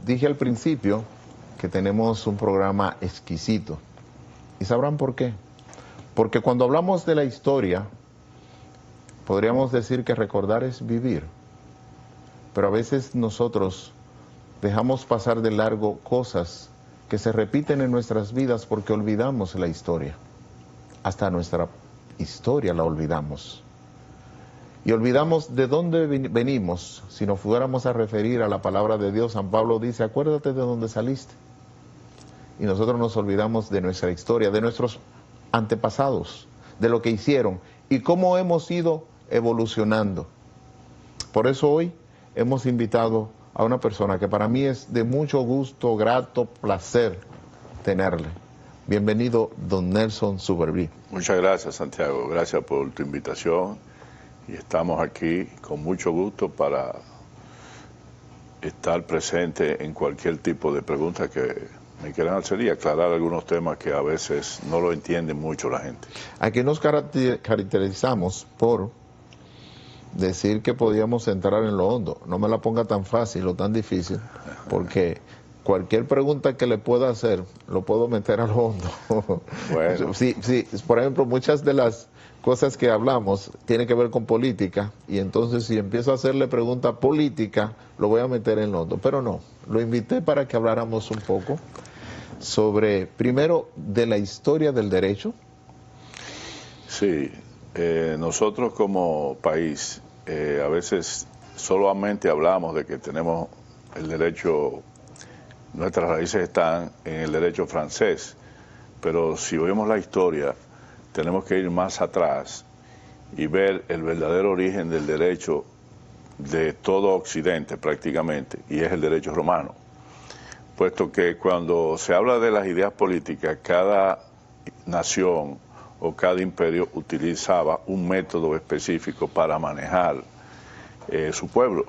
dije al principio que tenemos un programa exquisito. ¿Y sabrán por qué? Porque cuando hablamos de la historia, podríamos decir que recordar es vivir. Pero a veces nosotros dejamos pasar de largo cosas que se repiten en nuestras vidas porque olvidamos la historia. Hasta nuestra historia la olvidamos. Y olvidamos de dónde venimos. Si nos fuéramos a referir a la palabra de Dios, San Pablo dice, acuérdate de dónde saliste. Y nosotros nos olvidamos de nuestra historia, de nuestros antepasados, de lo que hicieron y cómo hemos ido evolucionando. Por eso hoy hemos invitado a una persona que para mí es de mucho gusto, grato, placer tenerle. Bienvenido, don Nelson Superví. Muchas gracias, Santiago. Gracias por tu invitación. Y estamos aquí con mucho gusto para estar presente en cualquier tipo de pregunta que me quieran hacer y aclarar algunos temas que a veces no lo entienden mucho la gente. Aquí nos caracterizamos por decir que podíamos entrar en lo hondo. No me la ponga tan fácil o tan difícil, porque cualquier pregunta que le pueda hacer, lo puedo meter a lo hondo. Bueno. Sí, por ejemplo, muchas de las cosas que hablamos tienen que ver con política, y entonces si empiezo a hacerle pregunta política, lo voy a meter en lo hondo. Pero no, lo invité para que habláramos un poco sobre, primero, de la historia del derecho. Sí, nosotros como país a veces solamente hablamos de que tenemos el derecho, nuestras raíces están en el derecho francés, pero si vemos la historia tenemos que ir más atrás y ver el verdadero origen del derecho de todo Occidente prácticamente, y es el derecho romano, puesto que cuando se habla de las ideas políticas, cada nación o cada imperio utilizaba un método específico para manejar su pueblo.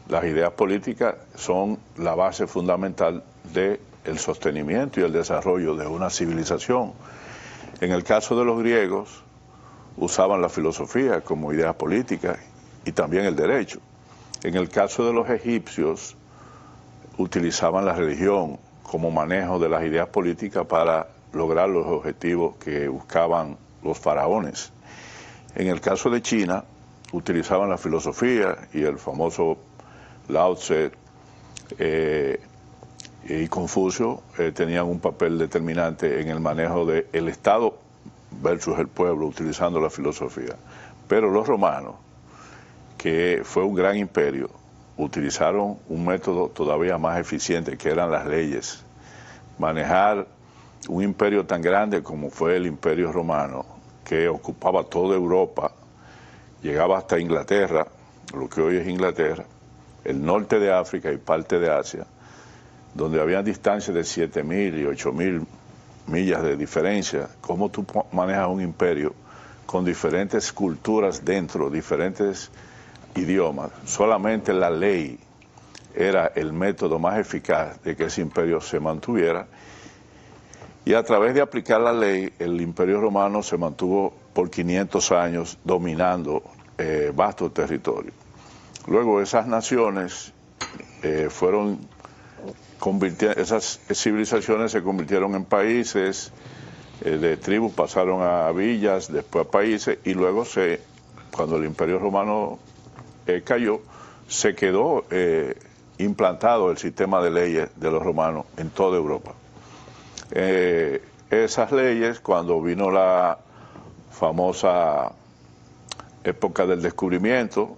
Las ideas políticas son la base fundamental del sostenimiento y el desarrollo de una civilización. En el caso de los griegos, usaban la filosofía como idea política y también el derecho. En el caso de los egipcios, utilizaban la religión como manejo de las ideas políticas para lograr los objetivos que buscaban los faraones. En el caso de China, utilizaban la filosofía y el famoso Lao Tse y Confucio tenían un papel determinante en el manejo del Estado versus el pueblo, utilizando la filosofía. Pero los romanos, que fue un gran imperio, utilizaron un método todavía más eficiente, que eran las leyes. Manejar un imperio tan grande como fue el Imperio Romano, que ocupaba toda Europa, llegaba hasta Inglaterra, lo que hoy es Inglaterra, el norte de África y parte de Asia, donde había distancias de 7.000 y 8.000 millas de diferencia. ¿Cómo tú manejas un imperio con diferentes culturas dentro, diferentes idiomas? Solamente la ley era el método más eficaz de que ese imperio se mantuviera, y a través de aplicar la ley, el Imperio Romano se mantuvo por 500 años dominando vastos territorios. Luego esas naciones esas civilizaciones se convirtieron en países, de tribus pasaron a villas, después a países, y luego cuando el Imperio Romano cayó, se quedó implantado el sistema de leyes de los romanos en toda Europa. Esas leyes, cuando vino la famosa época del descubrimiento,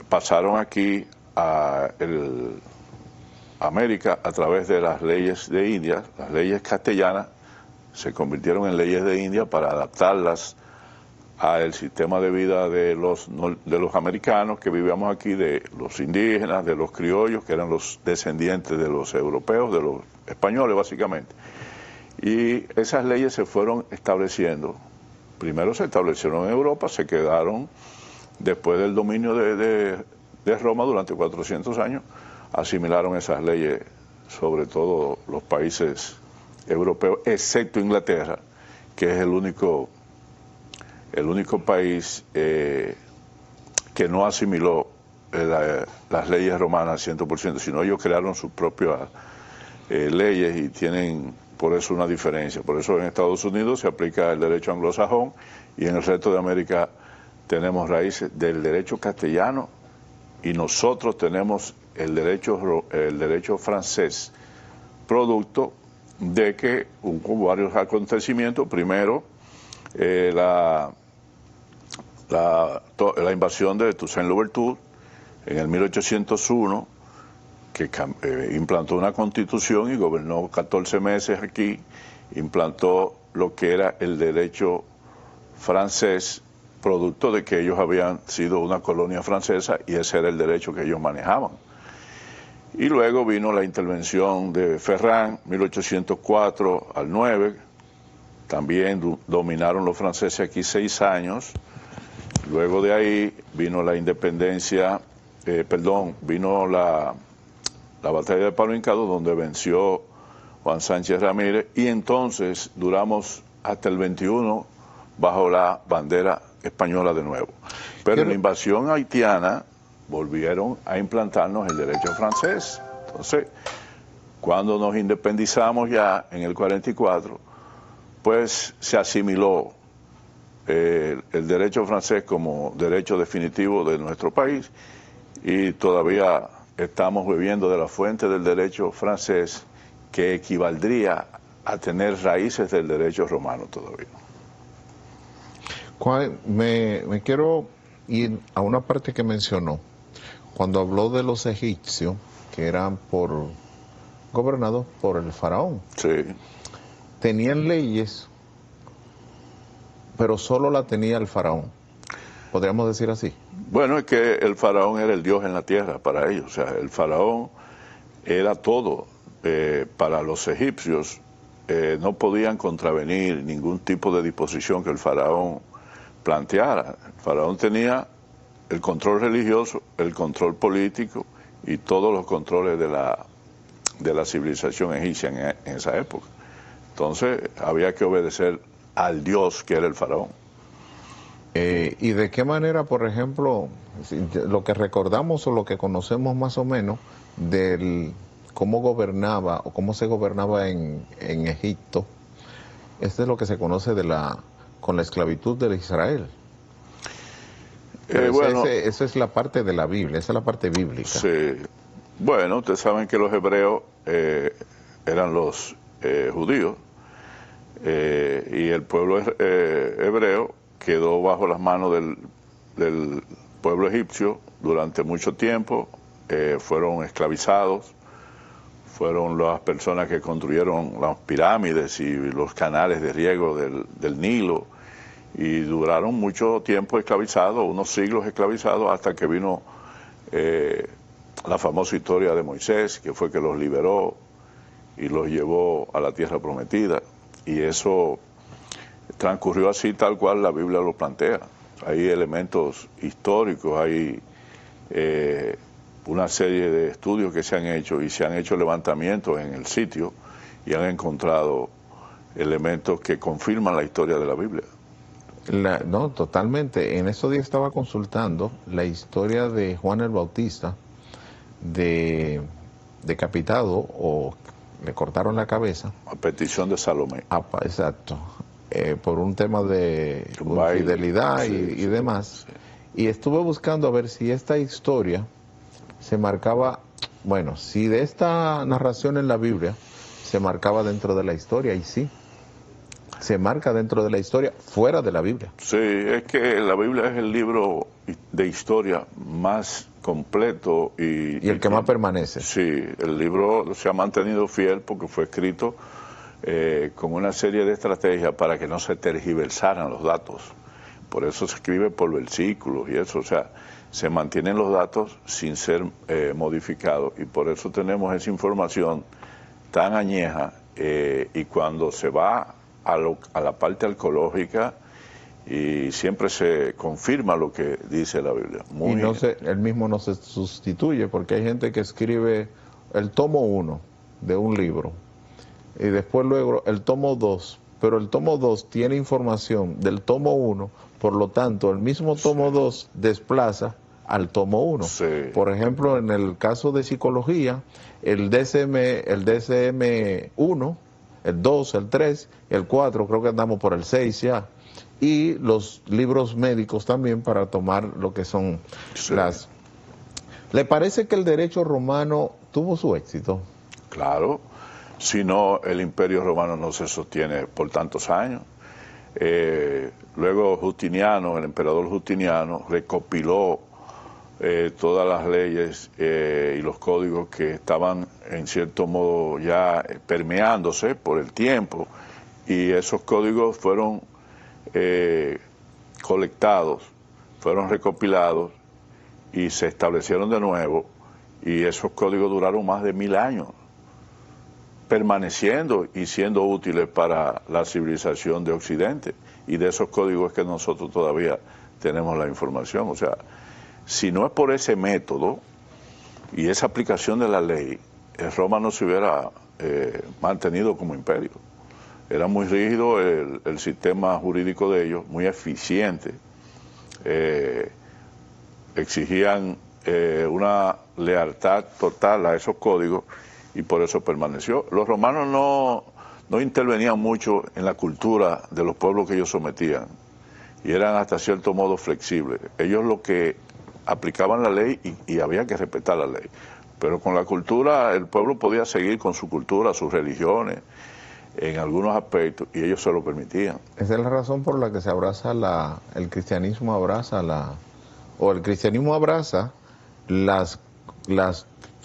pasaron aquí a América a través de las leyes de India. Las leyes castellanas se convirtieron en leyes de India para adaptarlas al sistema de vida de los americanos que vivíamos aquí, de los indígenas, de los criollos, que eran los descendientes de los europeos, de los españoles básicamente. Y esas leyes se fueron estableciendo. Primero se establecieron en Europa, se quedaron después del dominio de Roma durante 400 años, asimilaron esas leyes sobre todo los países europeos, excepto Inglaterra, que es el único país que no asimiló las leyes romanas 100%, sino ellos crearon sus propias leyes y tienen por eso una diferencia. Por eso en Estados Unidos se aplica el derecho anglosajón y en el resto de América tenemos raíces del derecho castellano y nosotros tenemos el derecho francés, producto de que hubo varios acontecimientos. Primero, la invasión de Toussaint Louverture en el 1801, que implantó una constitución y gobernó 14 meses aquí, implantó lo que era el derecho francés, producto de que ellos habían sido una colonia francesa y ese era el derecho que ellos manejaban. Y luego vino la intervención de Ferrand, 1804 al 9, también dominaron los franceses aquí 6 años. Luego de ahí vino la independencia, vino la batalla de Palo Hincado, donde venció Juan Sánchez Ramírez, y entonces duramos hasta el 21 bajo la bandera española de nuevo. Pero en la invasión haitiana volvieron a implantarnos el derecho francés. Entonces, cuando nos independizamos ya en el 44, pues se asimiló el derecho francés como derecho definitivo de nuestro país y todavía estamos bebiendo de la fuente del derecho francés que equivaldría a tener raíces del derecho romano todavía. Me quiero ir a una parte que mencionó, cuando habló de los egipcios, que eran gobernados por el faraón. Sí. Tenían leyes, pero solo la tenía el faraón. ¿Podríamos decir así? Bueno, es que el faraón era el dios en la tierra para ellos. O sea, el faraón era todo. Para los egipcios no podían contravenir ningún tipo de disposición que el faraón planteara. El faraón tenía el control religioso, el control político y todos los controles de la civilización egipcia en esa época. Entonces había que obedecer al dios que era el faraón. ¿Y de qué manera, por ejemplo, lo que recordamos o lo que conocemos más o menos del cómo gobernaba o cómo se gobernaba en Egipto, esto es lo que se conoce con la esclavitud de Israel? Bueno, esa es la parte de la Biblia, esa es la parte bíblica. Sí. Bueno, ustedes saben que los hebreos eran los judíos y el pueblo hebreo quedó bajo las manos del pueblo egipcio durante mucho tiempo, fueron esclavizados, fueron las personas que construyeron las pirámides y los canales de riego del Nilo, y duraron mucho tiempo esclavizados, unos siglos esclavizados, hasta que vino la famosa historia de Moisés, que fue que los liberó y los llevó a la tierra prometida, y eso transcurrió así tal cual la Biblia lo plantea. Hay elementos históricos, hay una serie de estudios que se han hecho y se han hecho levantamientos en el sitio y han encontrado elementos que confirman la historia de la Biblia. No, totalmente. En esos días estaba consultando la historia de Juan el Bautista, decapitado o le cortaron la cabeza. A petición de Salomé. Exacto. Por un tema de infidelidad y demás. Sí. Y estuve buscando a ver si esta historia se marcaba, bueno, si de esta narración en la Biblia se marcaba dentro de la historia, y sí, se marca dentro de la historia, fuera de la Biblia. Sí, es que la Biblia es el libro de historia más completo y el que más permanece. Sí, el libro se ha mantenido fiel porque fue escrito con una serie de estrategias para que no se tergiversaran los datos. Por eso se escribe por versículos y eso, o sea, se mantienen los datos sin ser modificados, y por eso tenemos esa información tan añeja, y cuando se va a la parte arqueológica, y siempre se confirma lo que dice la Biblia. Él mismo no se sustituye, porque hay gente que escribe el tomo 1 de un libro y después luego el tomo 2, pero el tomo 2 tiene información del tomo 1, por lo tanto el mismo tomo 2 desplaza al tomo 1. Sí. Por ejemplo, en el caso de psicología, el DSM-1, el 2, el 3, el 4, creo que andamos por el 6 ya. Y los libros médicos también para tomar lo que son las... ¿Le parece que el derecho romano tuvo su éxito? Claro, si no, el Imperio Romano no se sostiene por tantos años. Luego Justiniano, el emperador Justiniano, recopiló todas las leyes y los códigos que estaban en cierto modo ya permeándose por el tiempo, y esos códigos fueron colectados, fueron recopilados y se establecieron de nuevo, y esos códigos duraron más de 1000 años permaneciendo y siendo útiles para la civilización de Occidente, y de esos códigos es que nosotros todavía tenemos la información. O sea, si no es por ese método y esa aplicación de la ley, Roma no se hubiera mantenido como imperio. Era muy rígido el sistema jurídico de ellos, muy eficiente, exigían una lealtad total a esos códigos, y por eso permaneció. Los romanos no intervenían mucho en la cultura de los pueblos que ellos sometían, y eran hasta cierto modo flexibles. Ellos lo que aplicaban la ley y había que respetar la ley, pero con la cultura el pueblo podía seguir con su cultura, sus religiones, en algunos aspectos, y ellos se lo permitían. Esa es la razón por la que se abraza el cristianismo abraza el cristianismo abraza las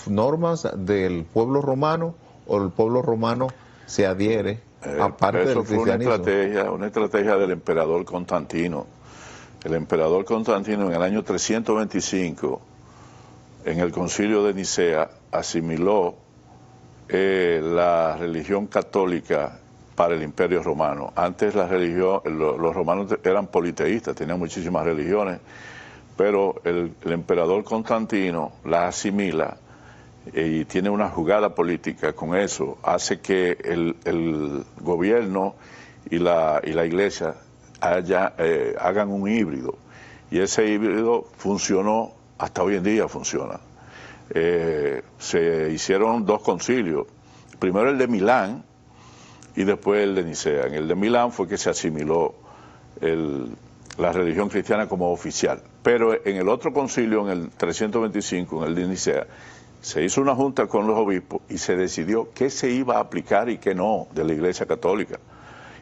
normas del pueblo romano, o el pueblo romano se adhiere a parte del cristianismo. Fue una estrategia del emperador Constantino. El emperador Constantino en el año 325, en el concilio de Nicea, asimiló la religión católica para el Imperio Romano. Antes los romanos eran politeístas, tenían muchísimas religiones, pero el emperador Constantino la asimila y tiene una jugada política con eso, hace que el gobierno y la iglesia hagan un híbrido, y ese híbrido funcionó, hasta hoy en día funciona. Se hicieron 2 concilios, primero el de Milán y después el de Nicea. En el de Milán fue que se asimiló la religión cristiana como oficial, pero en el otro concilio, en el 325, en el de Nicea, se hizo una junta con los obispos y se decidió qué se iba a aplicar y qué no de la Iglesia Católica,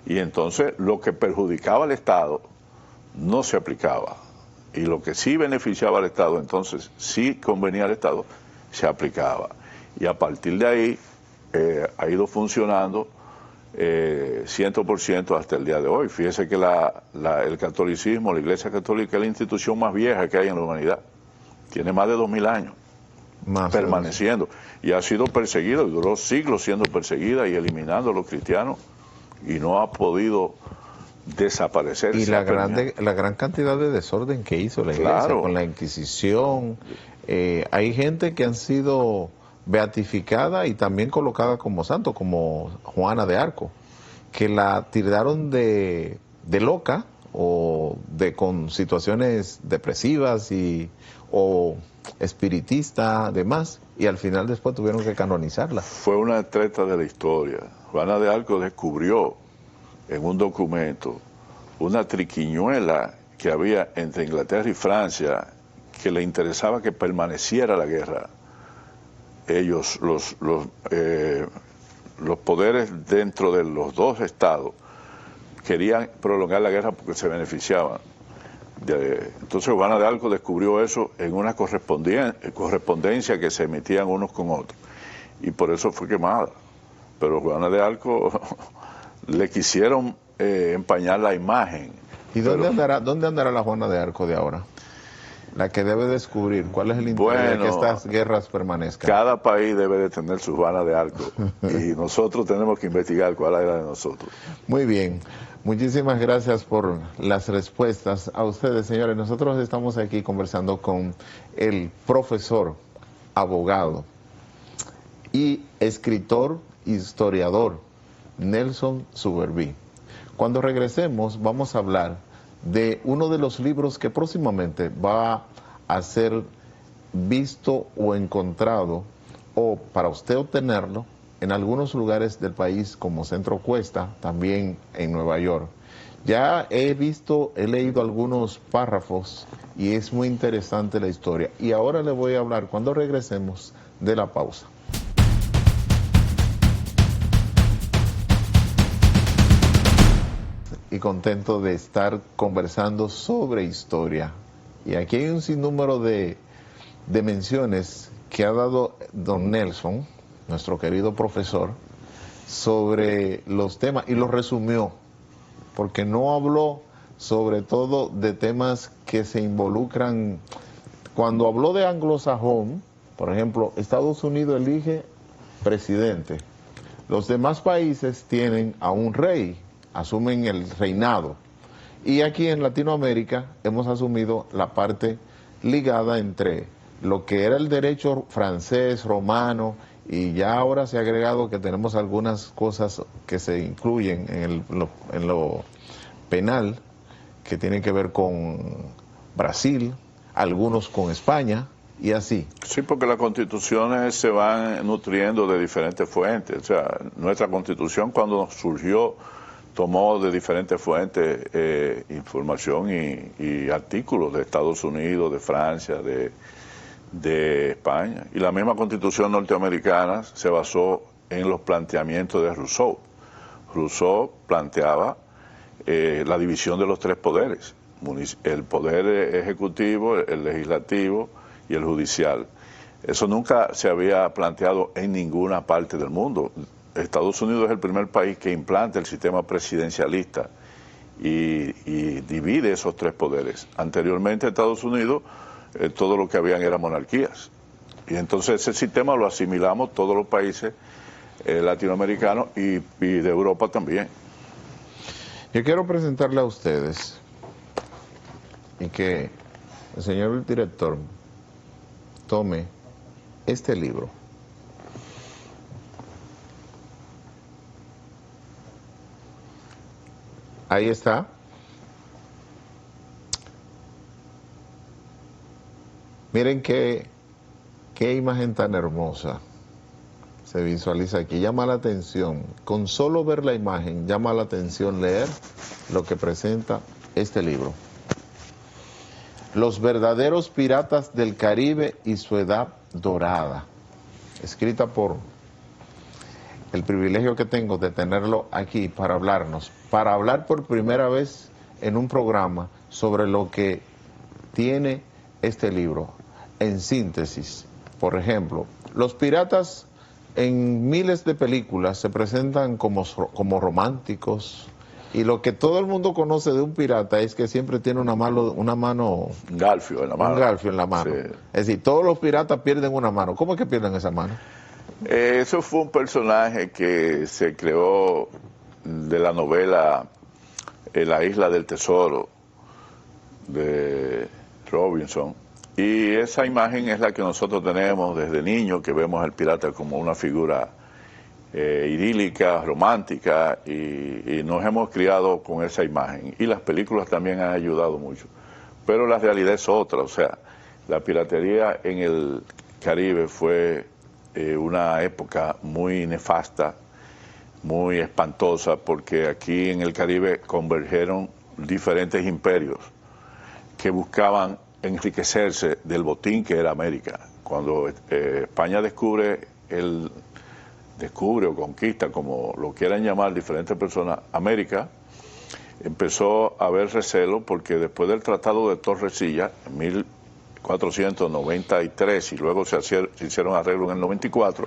y entonces lo que perjudicaba al Estado no se aplicaba, y lo que sí beneficiaba al Estado, entonces sí convenía al Estado, se aplicaba, y a partir de ahí ha ido funcionando 100% hasta el día de hoy. Fíjese que el catolicismo, la Iglesia Católica, es la institución más vieja que hay en la humanidad, tiene más de 2000 años permaneciendo, y ha sido perseguida, y duró siglos siendo perseguida y eliminando a los cristianos, y no ha podido desaparecer. Y la gran cantidad de desorden que hizo la Iglesia, claro, con la Inquisición. Hay gente que han sido beatificada y también colocada como santo, como Juana de Arco, que la tildaron de loca o con situaciones depresivas o espiritista, además, y al final después tuvieron que canonizarla. Fue una treta de la historia. Juana de Arco descubrió en un documento una triquiñuela que había entre Inglaterra y Francia, que le interesaba que permaneciera la guerra. Ellos, los poderes dentro de los 2 estados, querían prolongar la guerra porque se beneficiaban. Entonces Juana de Arco descubrió eso en una correspondencia que se emitían unos con otros, y por eso fue quemada. Pero Juana de Arco le quisieron empañar la imagen. ¿Y dónde andará la Juana de Arco de ahora? La que debe descubrir cuál es el interés de que estas guerras permanezcan. Cada país debe de tener su Juana de Arco y nosotros tenemos que investigar cuál es la de nosotros. Muy bien, muchísimas gracias por las respuestas a ustedes, señores. Nosotros estamos aquí conversando con el profesor, abogado y escritor, historiador Nelson Suberví. Cuando regresemos vamos a hablar de uno de los libros que próximamente va a ser visto o encontrado, o para usted obtenerlo, en algunos lugares del país como Centro Cuesta, también en Nueva York. Ya he leído algunos párrafos y es muy interesante la historia. Y ahora le voy a hablar, cuando regresemos de la pausa. Y contento de estar conversando sobre historia. Y aquí hay un sinnúmero de menciones que ha dado don Nelson, nuestro querido profesor, sobre los temas, y los resumió, porque no habló sobre todo de temas que se involucran. Cuando habló de anglosajón, por ejemplo, Estados Unidos elige presidente, los demás países tienen a un rey, asumen el reinado, y aquí en Latinoamérica hemos asumido la parte ligada entre lo que era el derecho francés, romano, y ya ahora se ha agregado que tenemos algunas cosas que se incluyen en lo penal, que tienen que ver con Brasil, algunos con España, y así. Sí, porque las constituciones se van nutriendo de diferentes fuentes. O sea, nuestra constitución cuando surgió tomó de diferentes fuentes información y artículos de Estados Unidos, de Francia, de España. Y la misma constitución norteamericana se basó en los planteamientos de Rousseau. Rousseau planteaba la división de los tres poderes, el poder ejecutivo, el legislativo y el judicial. Eso nunca se había planteado en ninguna parte del mundo. Estados Unidos es el primer país que implanta el sistema presidencialista y divide esos tres poderes. Anteriormente Estados Unidos todo lo que habían eran monarquías. Y entonces ese sistema lo asimilamos todos los países latinoamericanos y de Europa también. Yo quiero presentarle a ustedes y que el señor director tome este libro. Ahí está. Miren qué imagen tan hermosa se visualiza aquí. Llama la atención. Con solo ver la imagen, llama la atención leer lo que presenta este libro. Los verdaderos piratas del Caribe y su edad dorada. Escrita por el privilegio que tengo de tenerlo aquí para hablar por primera vez en un programa sobre lo que tiene este libro. En síntesis, por ejemplo, los piratas en miles de películas se presentan como románticos, y lo que todo el mundo conoce de un pirata es que siempre tiene una mano... Un garfio en la mano. Un garfio en la mano. Sí. Es decir, todos los piratas pierden una mano. ¿Cómo es que pierden esa mano? Eso fue un personaje que se creó de la novela La Isla del Tesoro de Robinson, y esa imagen es la que nosotros tenemos desde niños, que vemos al pirata como una figura idílica, romántica, y nos hemos criado con esa imagen, y las películas también han ayudado mucho, pero la realidad es otra. O sea, la piratería en el Caribe fue una época muy nefasta, muy espantosa, porque aquí en el Caribe convergieron diferentes imperios que buscaban enriquecerse del botín que era América. Cuando España descubre o conquista, como lo quieran llamar diferentes personas, América, empezó a haber recelo, porque después del Tratado de Tordesillas, en 1493, y luego se hicieron arreglos en el 94,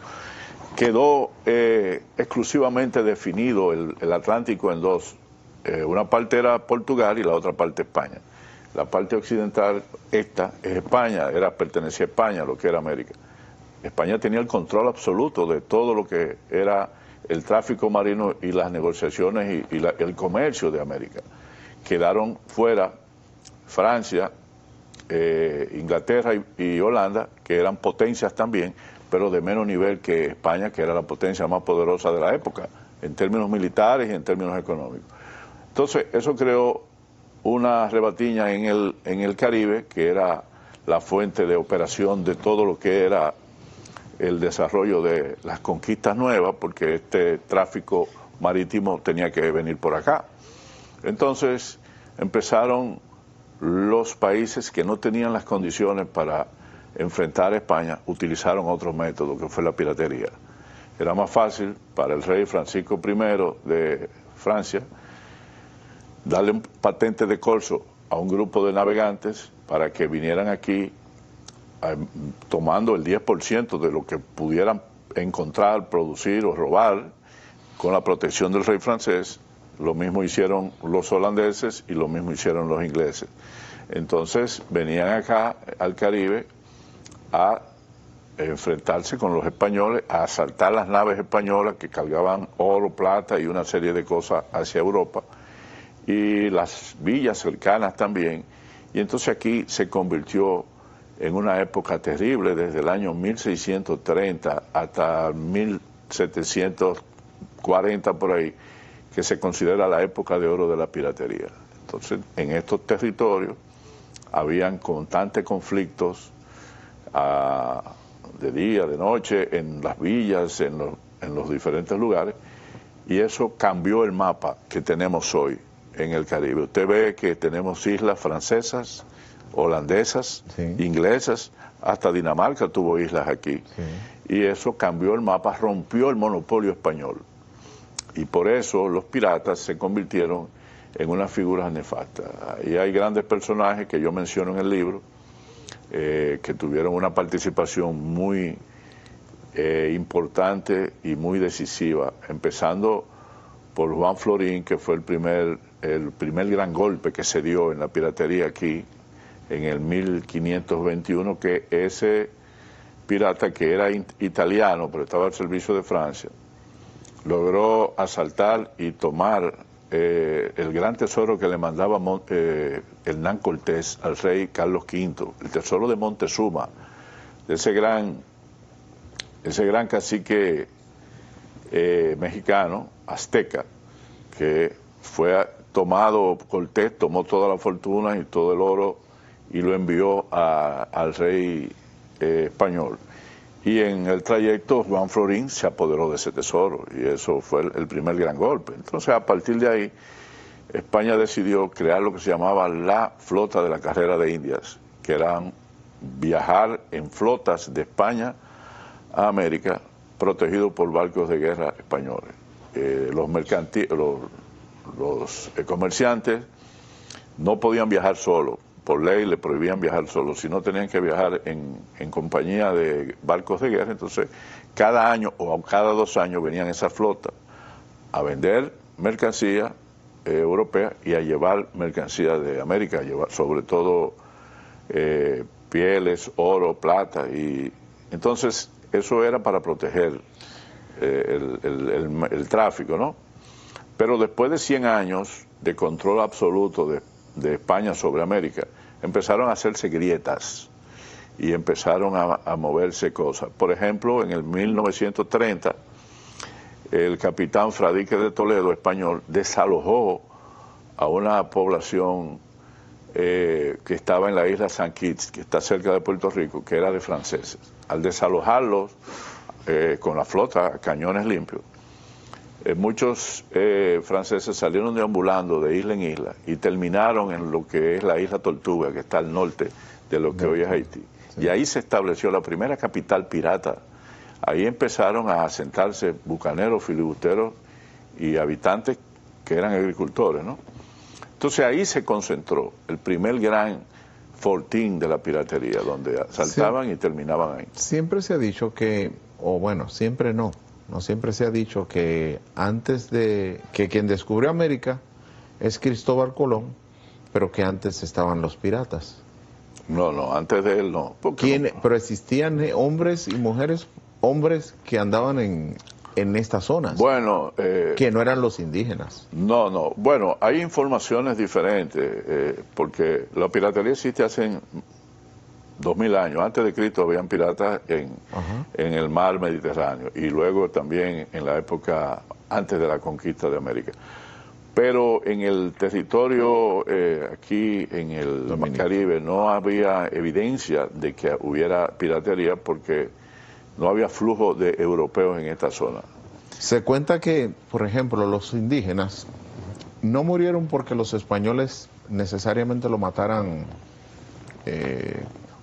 quedó exclusivamente definido el Atlántico en dos. Una parte era Portugal y la otra parte España. La parte occidental, esta es España, pertenecía a España, lo que era América. España tenía el control absoluto de todo lo que era el tráfico marino y las negociaciones y el comercio de América. Quedaron fuera Francia, Inglaterra y Holanda, que eran potencias también, pero de menos nivel que España, que era la potencia más poderosa de la época, en términos militares y en términos económicos. Entonces, eso creó una rebatiña en el Caribe, que era la fuente de operación de todo lo que era el desarrollo de las conquistas nuevas, porque este tráfico marítimo tenía que venir por acá. Entonces empezaron los países que no tenían las condiciones para enfrentar a España, utilizaron otro método, que fue la piratería. Era más fácil para el rey Francisco I de Francia darle un patente de corso a un grupo de navegantes para que vinieran aquí tomando el 10% de lo que pudieran encontrar, producir o robar con la protección del rey francés. Lo mismo hicieron los holandeses y lo mismo hicieron los ingleses. Entonces venían acá al Caribe a enfrentarse con los españoles, a asaltar las naves españolas que cargaban oro, plata y una serie de cosas hacia Europa, y las villas cercanas también. Y entonces aquí se convirtió en una época terrible, desde el año 1630 hasta 1740 por ahí, que se considera la época de oro de la piratería. Entonces, en estos territorios habían constantes conflictos de día, de noche, en las villas, en los diferentes lugares, y eso cambió el mapa que tenemos hoy en el Caribe. Usted ve que tenemos islas francesas, holandesas, sí, inglesas, hasta Dinamarca tuvo islas aquí. Sí. Y eso cambió el mapa, rompió el monopolio español. Y por eso los piratas se convirtieron en unas figuras nefastas. Y hay grandes personajes que yo menciono en el libro, que tuvieron una participación muy importante y muy decisiva, empezando por Juan Florín, que fue el primer gran golpe que se dio en la piratería aquí en el 1521, que ese pirata, que era italiano pero estaba al servicio de Francia, logró asaltar y tomar el gran tesoro que le mandaba Hernán Cortés al rey Carlos V, el tesoro de Montezuma, de ese gran cacique mexicano, azteca, que fue tomado. Cortés tomó toda la fortuna y todo el oro y lo envió al rey español. Y en el trayecto Juan Florín se apoderó de ese tesoro, y eso fue el primer gran golpe. Entonces, a partir de ahí, España decidió crear lo que se llamaba la flota de la carrera de Indias, que eran viajar en flotas de España a América, protegidos por barcos de guerra españoles. Los comerciantes no podían viajar solos. Por ley le prohibían viajar solos, sino tenían que viajar en compañía de barcos de guerra. Entonces, cada año o cada 2 años venían esas flotas a vender mercancía europea y a llevar mercancía de América, a llevar sobre todo pieles, oro, plata. Y entonces eso era para proteger el tráfico, ¿no? Pero después de 100 años de control absoluto de España sobre América, empezaron a hacerse grietas y empezaron a moverse cosas. Por ejemplo, en el 1930, el capitán Fradique de Toledo, español, desalojó a una población que estaba en la isla San Kitts, que está cerca de Puerto Rico, que era de franceses. Al desalojarlos con la flota, cañones limpios, muchos franceses salieron deambulando de isla en isla y terminaron en lo que es la isla Tortuga, que está al norte de lo que hoy es Haití. Sí. Y ahí se estableció la primera capital pirata. Ahí empezaron a asentarse bucaneros, filibusteros y habitantes que eran agricultores, ¿no? Entonces ahí se concentró el primer gran fortín de la piratería, donde asaltaban, sí, y terminaban ahí. Siempre se ha dicho que, o bueno, siempre no siempre se ha dicho que antes de que quien descubrió América es Cristóbal Colón, pero que antes estaban los piratas. No, antes de él no. Pero existían hombres y mujeres, hombres que andaban en estas zonas. Bueno, que no eran los indígenas. No. Bueno, hay informaciones diferentes, porque la piratería existe hace 2000 años. Antes de Cristo habían piratas en el mar Mediterráneo, y luego también en la época antes de la conquista de América. pero en el territorio aquí en el Caribe no había evidencia de que hubiera piratería porque no había flujo de europeos en esta zona. Se cuenta que, por ejemplo, los indígenas no murieron porque los españoles necesariamente lo mataran,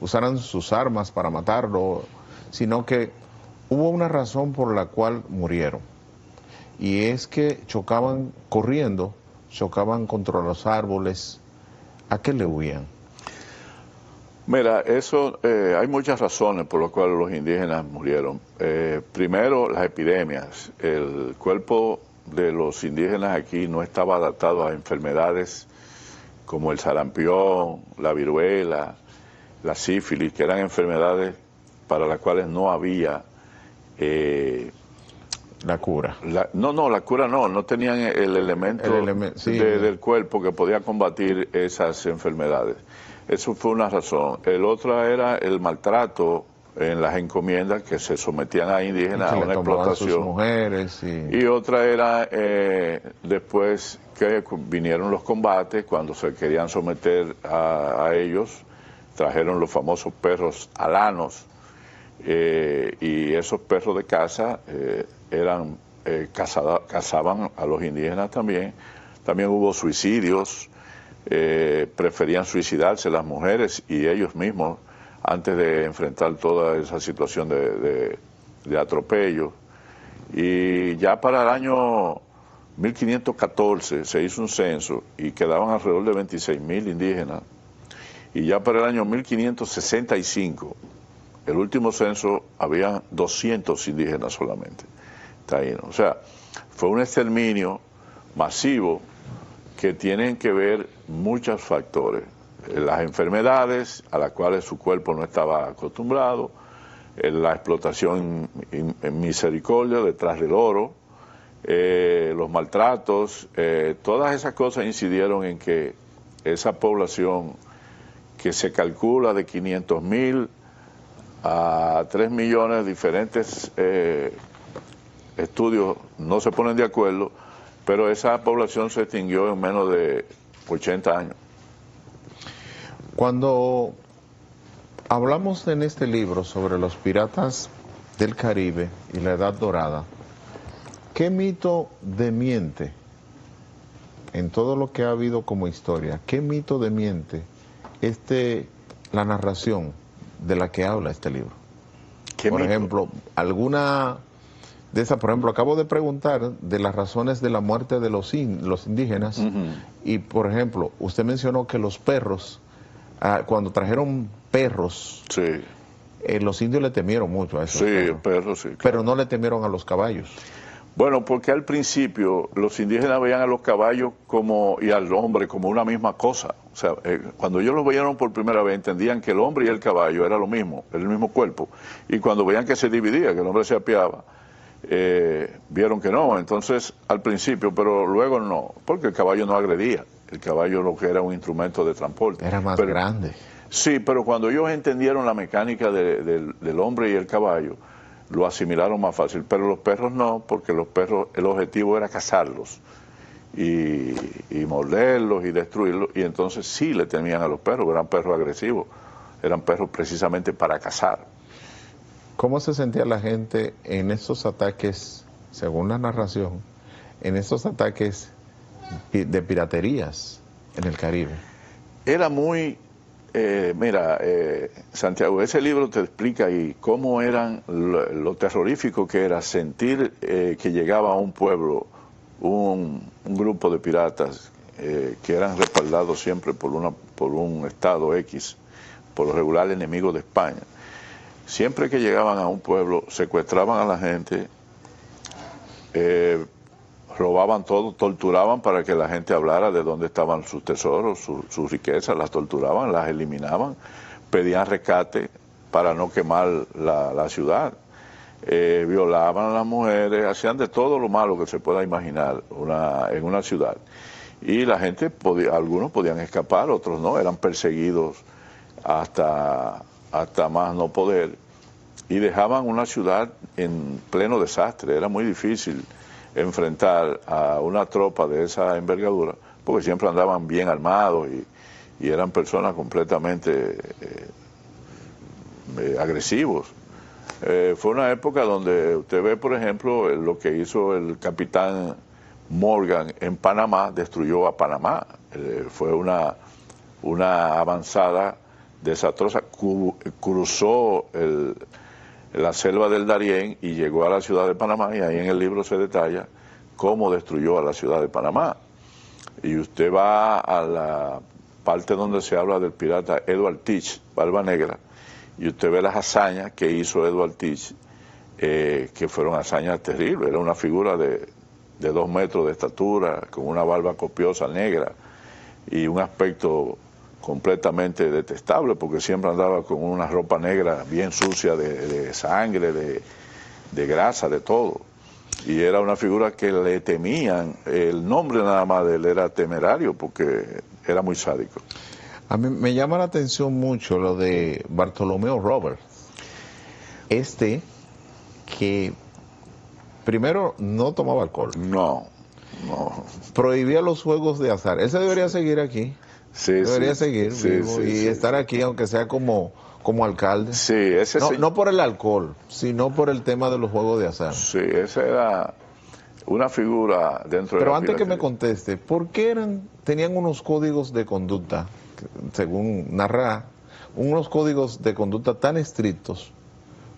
usaran sus armas para matarlo, sino que hubo una razón por la cual murieron. Y es que chocaban corriendo, chocaban contra los árboles. ¿A qué le huían? Mira, eso, hay muchas razones por las cuales los indígenas murieron. Primero, las epidemias. El cuerpo de los indígenas aquí no estaba adaptado a enfermedades como el sarampión, la viruela, la sífilis, que eran enfermedades para las cuales no había... la cura. La cura no tenían el elemento sí, del cuerpo que podía combatir esas enfermedades. Eso fue una razón. El otro era el maltrato en las encomiendas que se sometían a indígenas a una explotación. Sus mujeres y otra era después que vinieron los combates, cuando se querían someter a ellos, trajeron los famosos perros alanos, y esos perros de caza cazaban a los indígenas también. También hubo suicidios, preferían suicidarse las mujeres y ellos mismos antes de enfrentar toda esa situación de atropello. Y ya para el año 1514 se hizo un censo y quedaban alrededor de 26.000 indígenas. Y ya para el año 1565, el último censo, había 200 indígenas solamente. Taínos. O sea, fue un exterminio masivo que tienen que ver muchos factores. Las enfermedades a las cuales su cuerpo no estaba acostumbrado, la explotación en misericordia detrás del oro, los maltratos, todas esas cosas incidieron en que esa población que se calcula de 500.000 a 3 millones, diferentes estudios no se ponen de acuerdo, pero esa población se extinguió en menos de 80 años. Cuando hablamos en este libro sobre los piratas del Caribe y la Edad Dorada, ¿qué mito demiente en todo lo que ha habido como historia? ¿Qué mito demiente la narración de la que habla este libro? Por ejemplo, alguna de esas, por ejemplo, acabo de preguntar de las razones de la muerte de los indígenas, y por ejemplo, usted mencionó que los perros, cuando trajeron perros, sí, los indios le temieron mucho a esos perros, sí, claro. Pero no le temieron a los caballos. Bueno, porque al principio los indígenas veían a los caballos y al hombre como una misma cosa. O sea, cuando ellos los veían por primera vez, entendían que el hombre y el caballo era lo mismo, el mismo cuerpo. Y cuando veían que se dividía, que el hombre se apiaba, vieron que no. Entonces, al principio, pero luego no, porque el caballo no agredía. El caballo lo que era un instrumento de transporte. Era más grande. Sí, pero cuando ellos entendieron la mecánica del hombre y el caballo, lo asimilaron más fácil. Pero los perros no, porque los perros, el objetivo era cazarlos y morderlos y destruirlos, y entonces sí le temían a los perros, eran perros agresivos, eran perros precisamente para cazar. ¿Cómo se sentía la gente en estos ataques, según la narración, en estos ataques de piraterías en el Caribe? Era muy... Santiago, ese libro te explica ahí cómo eran lo terrorífico que era sentir que llegaba a un pueblo un grupo de piratas que eran respaldados siempre por un Estado X, por lo regular enemigos de España. Siempre que llegaban a un pueblo, secuestraban a la gente, robaban todo, torturaban para que la gente hablara de dónde estaban sus tesoros, sus riquezas, las torturaban, las eliminaban, pedían rescate para no quemar la ciudad, violaban a las mujeres, hacían de todo lo malo que se pueda imaginar en una ciudad. Y la gente, algunos podían escapar, otros no, eran perseguidos hasta más no poder, y dejaban una ciudad en pleno desastre, era muy difícil enfrentar a una tropa de esa envergadura, porque siempre andaban bien armados y eran personas completamente agresivos. Fue una época donde usted ve, por ejemplo, lo que hizo el capitán Morgan en Panamá, destruyó a Panamá. Fue una avanzada desastrosa, cruzó la selva del Darién y llegó a la ciudad de Panamá, y ahí en el libro se detalla cómo destruyó a la ciudad de Panamá. Y usted va a la parte donde se habla del pirata Edward Teach, Barba Negra, y usted ve las hazañas que hizo Edward Teach, que fueron hazañas terribles. Era una figura de 2 metros de estatura, con una barba copiosa negra y un aspecto completamente detestable, porque siempre andaba con una ropa negra bien sucia de sangre, de grasa, de todo. Y era una figura que le temían. El nombre nada más de él era temerario, porque era muy sádico. A mí me llama la atención mucho lo de Bartolomeo Roberts. Que primero no tomaba alcohol. No. Prohibía los juegos de azar. Ese debería seguir aquí. Sí, debería seguir vivo y estar sí. aquí, aunque sea como alcalde. Sí, ese no por el alcohol, sino por el tema de los juegos de azar. Sí, esa era una figura dentro de Pero la antes que piratería. me conteste, ¿por qué tenían unos códigos de conducta, según narra, unos códigos de conducta tan estrictos,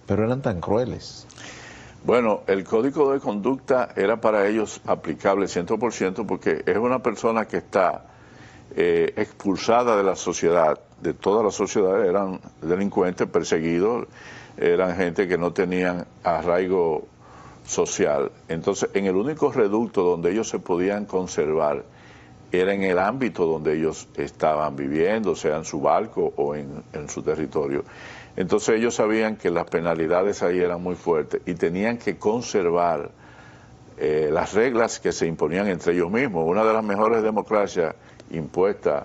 pero eran tan crueles? Bueno, el código de conducta era para ellos aplicable 100%, porque es una persona que está expulsada de la sociedad, de toda la sociedad. Eran delincuentes, perseguidos, eran gente que no tenían arraigo social. Entonces, en el único reducto donde ellos se podían conservar era en el ámbito donde ellos estaban viviendo, sea en su barco o en su territorio. Entonces ellos sabían que las penalidades ahí eran muy fuertes y tenían que conservar las reglas que se imponían entre ellos mismos. Una de las mejores democracias impuestas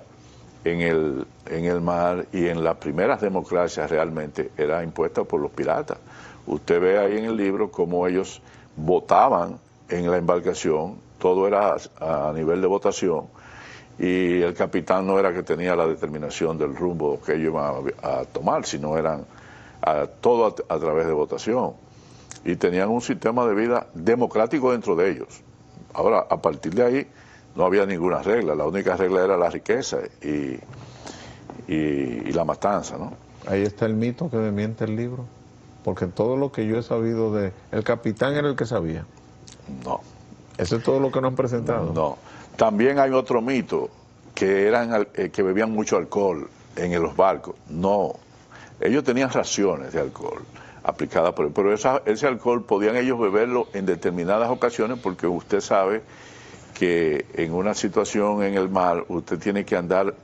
en el mar, y en las primeras democracias realmente, era impuesta por los piratas. Usted ve ahí en el libro cómo ellos votaban en la embarcación, todo era a nivel de votación, y el capitán no era que tenía la determinación del rumbo que ellos iban a tomar, sino eran todo a través de votación. Y tenían un sistema de vida democrático dentro de ellos. Ahora, a partir de ahí, no había ninguna regla. La única regla era la riqueza y la matanza, ¿no? Ahí está el mito que me miente el libro. Porque todo lo que yo he sabido de... El capitán era el que sabía. No. ¿Eso es todo lo que nos han presentado? No. También hay otro mito, que que bebían mucho alcohol en los barcos. No. Ellos tenían raciones de alcohol aplicadas por él, pero ese alcohol podían ellos beberlo en determinadas ocasiones, porque usted sabe que en una situación en el mar usted tiene que andar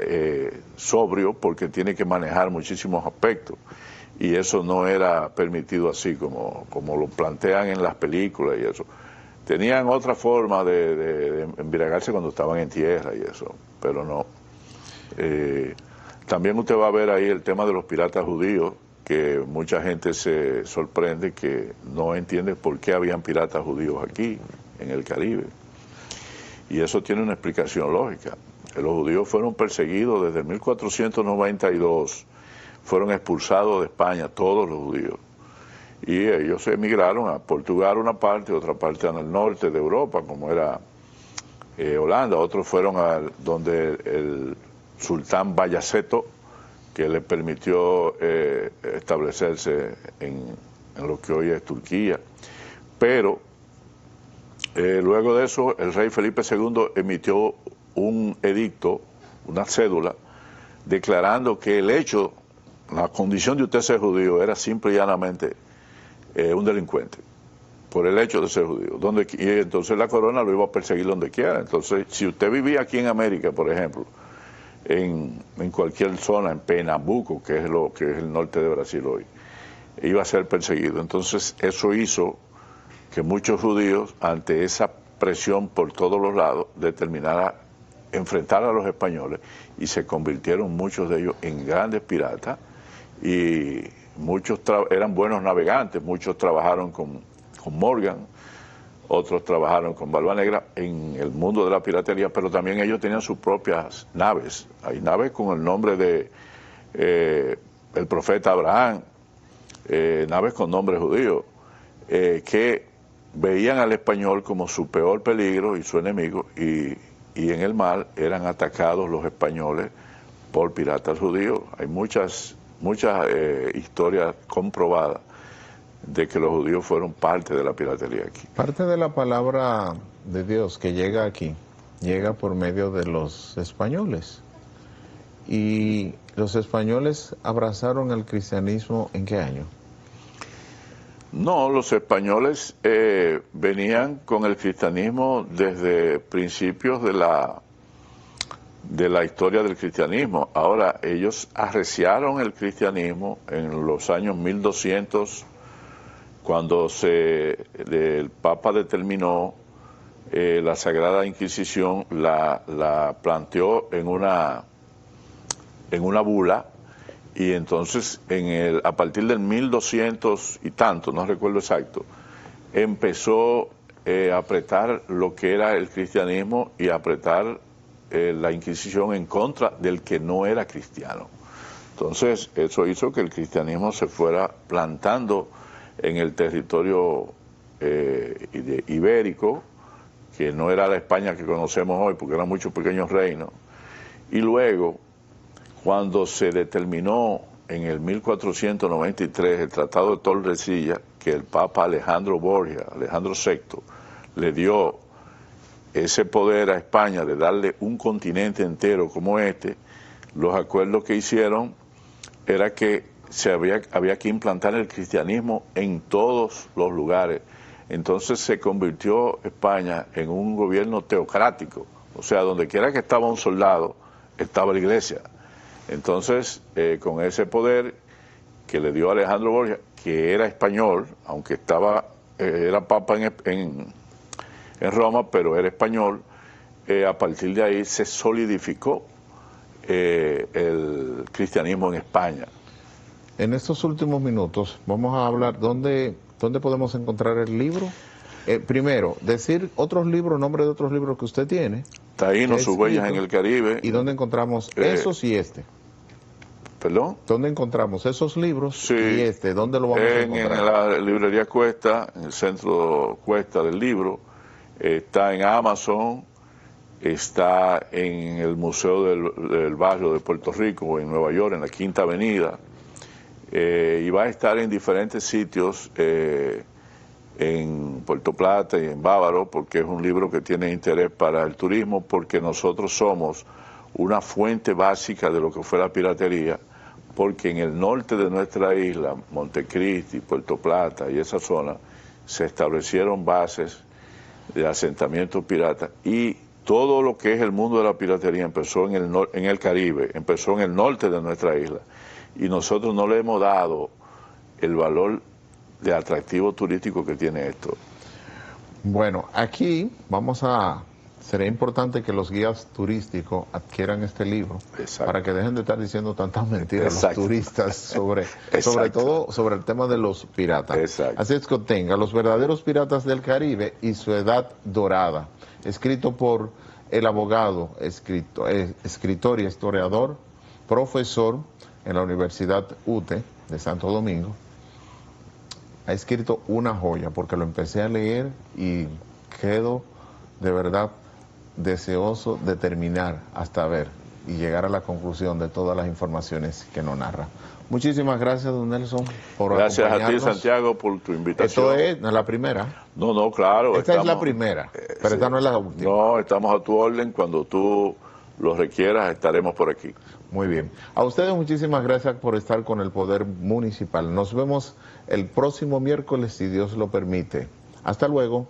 sobrio, porque tiene que manejar muchísimos aspectos, y eso no era permitido así como lo plantean en las películas y eso. Tenían otra forma de embriagarse cuando estaban en tierra y eso, pero no. También usted va a ver ahí el tema de los piratas judíos, que mucha gente se sorprende que no entiende por qué habían piratas judíos aquí, en el Caribe. Y eso tiene una explicación lógica. Los judíos fueron perseguidos desde 1492, fueron expulsados de España, todos los judíos. Y ellos emigraron a Portugal una parte, otra parte en el norte de Europa, como era Holanda. Otros fueron donde el sultán Bayaceto, que le permitió establecerse en lo que hoy es Turquía. Pero luego de eso, el rey Felipe II emitió un edicto, una cédula, declarando que el hecho, la condición de usted ser judío, era simple y llanamente un delincuente, por el hecho de ser judío. Y entonces la corona lo iba a perseguir donde quiera. Entonces, si usted vivía aquí en América, por ejemplo, en cualquier zona, en Pernambuco, que es el norte de Brasil hoy, iba a ser perseguido. Entonces, eso hizo que muchos judíos, ante esa presión por todos los lados, determinaran enfrentar a los españoles, y se convirtieron muchos de ellos en grandes piratas, y muchos eran buenos navegantes. Muchos trabajaron con Morgan, otros trabajaron con Barba Negra en el mundo de la piratería, pero también ellos tenían sus propias naves. Hay naves con el nombre de el profeta Abraham, naves con nombre judío, que veían al español como su peor peligro y su enemigo, y en el mar eran atacados los españoles por piratas judíos. Hay muchas historias comprobadas de que los judíos fueron parte de la piratería aquí. Parte de la palabra de Dios que llega aquí, llega por medio de los españoles. ¿Y los españoles abrazaron el cristianismo en qué año? No, los españoles venían con el cristianismo desde principios de la historia del cristianismo. Ahora, ellos arreciaron el cristianismo en los años 1200, cuando el Papa determinó la Sagrada Inquisición, la planteó en una bula, y entonces a partir del 1200 y tanto, no recuerdo exacto, empezó a apretar lo que era el cristianismo y a apretar la Inquisición en contra del que no era cristiano. Entonces eso hizo que el cristianismo se fuera plantando en el territorio ibérico, que no era la España que conocemos hoy, porque eran muchos pequeños reinos. Y luego, cuando se determinó en el 1493 el Tratado de Tordesillas, que el Papa Alejandro Borgia, Alejandro VI, le dio ese poder a España de darle un continente entero como este, los acuerdos que hicieron era que había que implantar el cristianismo en todos los lugares. Entonces se convirtió España en un gobierno teocrático, o sea, donde quiera que estaba un soldado, estaba la iglesia. Entonces, con ese poder que le dio Alejandro Borgia, que era español, aunque era papa en Roma, pero era español, a partir de ahí se solidificó el cristianismo en España. En estos últimos minutos vamos a hablar dónde podemos encontrar el libro. Primero, decir otros libros, nombre de otros libros que usted tiene. Taíno, sus huellas en el Caribe. ¿Y dónde encontramos esos y este? ¿Perdón? ¿Dónde encontramos esos libros sí, y este? ¿Dónde lo vamos a encontrar? En la librería Cuesta, en el centro Cuesta del libro. Está en Amazon, está en el Museo del Barrio de Puerto Rico, en Nueva York, en la Quinta Avenida. Y va a estar en diferentes sitios, en Puerto Plata y en Bávaro, porque es un libro que tiene interés para el turismo, porque nosotros somos una fuente básica de lo que fue la piratería, porque en el norte de nuestra isla, Montecristi, Puerto Plata y esa zona, se establecieron bases de asentamientos piratas, y todo lo que es el mundo de la piratería empezó en el Caribe, empezó en el norte de nuestra isla, y nosotros no le hemos dado el valor de atractivo turístico que tiene esto. Bueno, aquí sería importante que los guías turísticos adquieran este libro. Exacto. Para que dejen de estar diciendo tantas mentiras a los turistas sobre todo sobre el tema de los piratas. Exacto. Así es que obtenga Los verdaderos piratas del Caribe y su edad dorada, escrito por el abogado, escritor y historiador, profesor en la Universidad UTE de Santo Domingo. Ha escrito una joya, porque lo empecé a leer y quedo de verdad deseoso de terminar hasta ver y llegar a la conclusión de todas las informaciones que nos narra. Muchísimas gracias, don Nelson, por acompañarnos. Gracias a ti, Santiago, por tu invitación. Esto no es la primera. No, claro. Esta es la primera, pero sí, esta no es la última. No, estamos a tu orden. Cuando tú lo requieras, estaremos por aquí. Muy bien. A ustedes muchísimas gracias por estar con el Poder Municipal. Nos vemos el próximo miércoles, si Dios lo permite. Hasta luego.